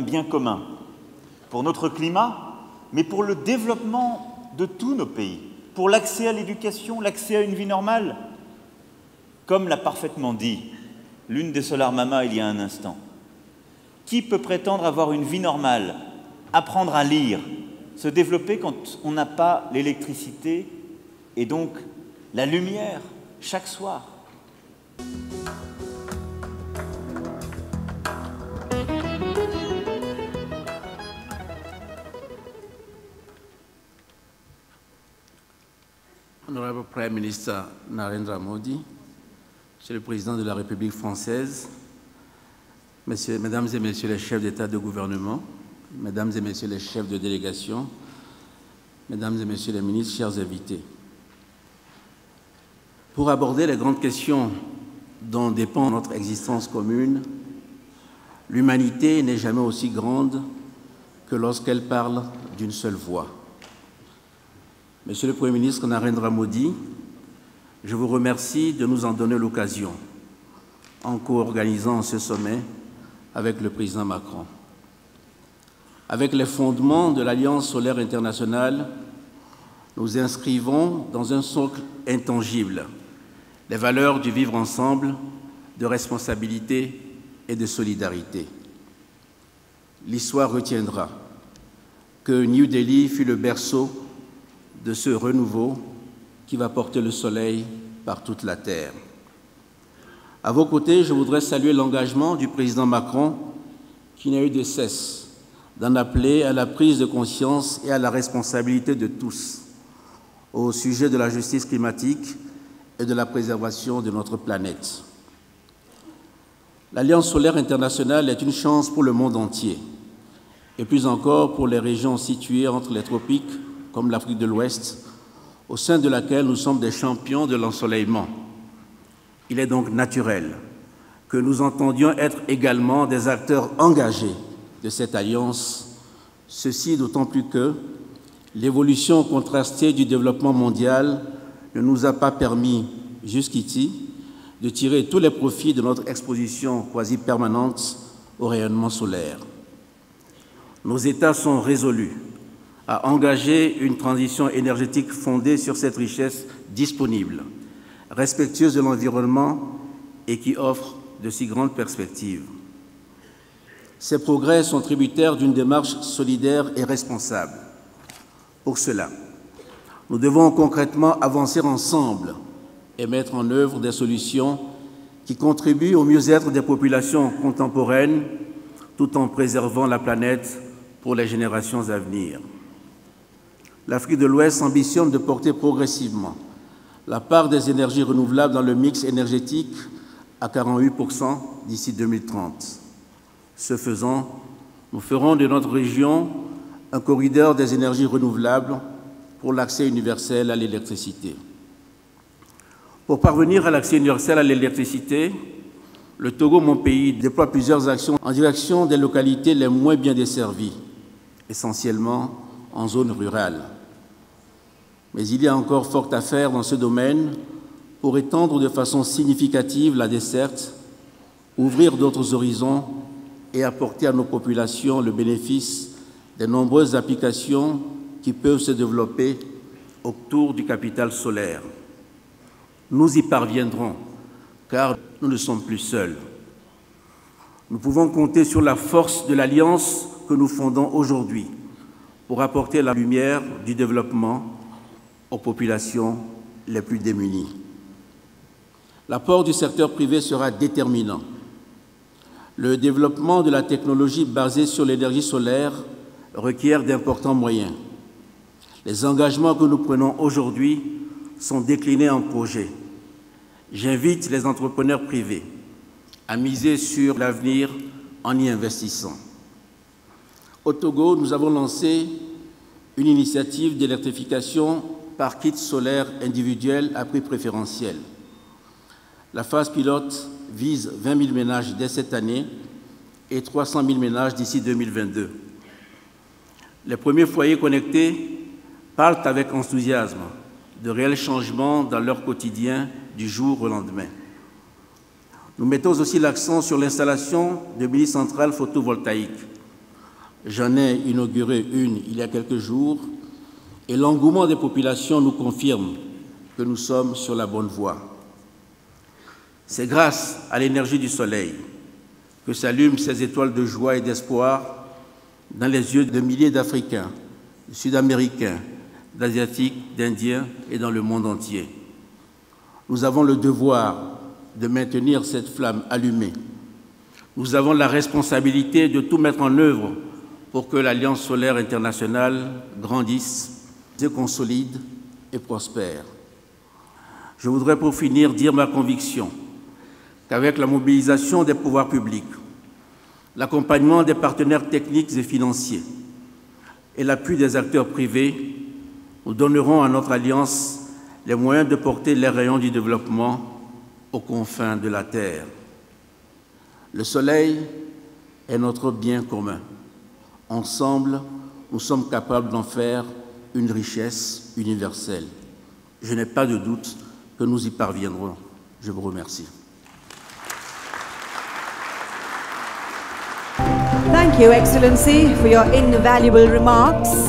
bien commun, pour notre climat, mais pour le développement de tous nos pays, pour l'accès à l'éducation, l'accès à une vie normale. Comme l'a parfaitement dit l'une des Solar Mama il y a un instant, qui peut prétendre avoir une vie normale, apprendre à lire, se développer quand on n'a pas l'électricité et donc la lumière chaque soir? Honorable Prime Minister Narendra Modi, Monsieur le Président de la République française, Mesdames et Messieurs les chefs d'État de gouvernement, Mesdames et Messieurs les chefs de délégation, Mesdames et Messieurs les ministres, chers invités. Pour aborder les grandes questions dont dépend notre existence commune, l'humanité n'est jamais aussi grande que lorsqu'elle parle d'une seule voix. Monsieur le Premier ministre Narendra Modi, je vous remercie de nous en donner l'occasion en co-organisant ce sommet avec le président Macron. Avec les fondements de l'Alliance solaire internationale, nous inscrivons dans un socle intangible les valeurs du vivre ensemble, de responsabilité et de solidarité. L'histoire retiendra que New Delhi fut le berceau de ce renouveau qui va porter le soleil par toute la terre. À vos côtés, je voudrais saluer l'engagement du président Macron qui n'a eu de cesse d'en appeler à la prise de conscience et à la responsabilité de tous au sujet de la justice climatique et de la préservation de notre planète. L'Alliance solaire internationale est une chance pour le monde entier et plus encore pour les régions situées entre les tropiques comme l'Afrique de l'Ouest, au sein de laquelle nous sommes des champions de l'ensoleillement. Il est donc naturel que nous entendions être également des acteurs engagés de cette alliance, ceci d'autant plus que l'évolution contrastée du développement mondial ne nous a pas permis, jusqu'ici, de tirer tous les profits de notre exposition quasi permanente au rayonnement solaire. Nos États sont résolus à engager une transition énergétique fondée sur cette richesse disponible, respectueuse de l'environnement et qui offre de si grandes perspectives. Ces progrès sont tributaires d'une démarche solidaire et responsable. Pour cela, nous devons concrètement avancer ensemble et mettre en œuvre des solutions qui contribuent au mieux-être des populations contemporaines tout en préservant la planète pour les générations à venir. L'Afrique de l'Ouest ambitionne de porter progressivement la part des énergies renouvelables dans le mix énergétique à 48% d'ici 2030. Ce faisant, nous ferons de notre région un corridor des énergies renouvelables pour l'accès universel à l'électricité. Pour parvenir à l'accès universel à l'électricité, le Togo, mon pays, déploie plusieurs actions en direction des localités les moins bien desservies, essentiellement en zone rurale. Mais il y a encore fort à faire dans ce domaine pour étendre de façon significative la desserte, ouvrir d'autres horizons et apporter à nos populations le bénéfice des nombreuses applications qui peuvent se développer autour du capital solaire. Nous y parviendrons, car nous ne sommes plus seuls. Nous pouvons compter sur la force de l'alliance que nous fondons aujourd'hui pour apporter la lumière du développement aux populations les plus démunies. L'apport du secteur privé sera déterminant. Le développement de la technologie basée sur l'énergie solaire requiert d'importants moyens. Les engagements que nous prenons aujourd'hui sont déclinés en projets. J'invite les entrepreneurs privés à miser sur l'avenir en y investissant. Au Togo, nous avons lancé une initiative d'électrification par kit solaire individuel à prix préférentiel. La phase pilote vise 20 000 ménages dès cette année et 300 000 ménages d'ici 2022. Les premiers foyers connectés parlent avec enthousiasme de réels changements dans leur quotidien du jour au lendemain. Nous mettons aussi l'accent sur l'installation de mini-centrales photovoltaïques J'en ai inauguré une il y a quelques jours et l'engouement des populations nous confirme que nous sommes sur la bonne voie. C'est grâce à l'énergie du soleil que s'allument ces étoiles de joie et d'espoir dans les yeux de milliers d'Africains, de Sud-Américains, d'Asiatiques, d'Indiens et dans le monde entier. Nous avons le devoir de maintenir cette flamme allumée. Nous avons la responsabilité de tout mettre en œuvre pour que l'Alliance solaire internationale grandisse, se consolide et prospère. Je voudrais pour finir dire ma conviction qu'avec la mobilisation des pouvoirs publics, l'accompagnement des partenaires techniques et financiers et l'appui des acteurs privés, nous donnerons à notre Alliance les moyens de porter les rayons du développement aux confins de la Terre. Le soleil est notre bien commun. Ensemble, nous sommes capables d'en faire une richesse universelle. Je n'ai pas de doute que nous y parviendrons. Je vous remercie. Thank you, Excellency, for your invaluable remarks.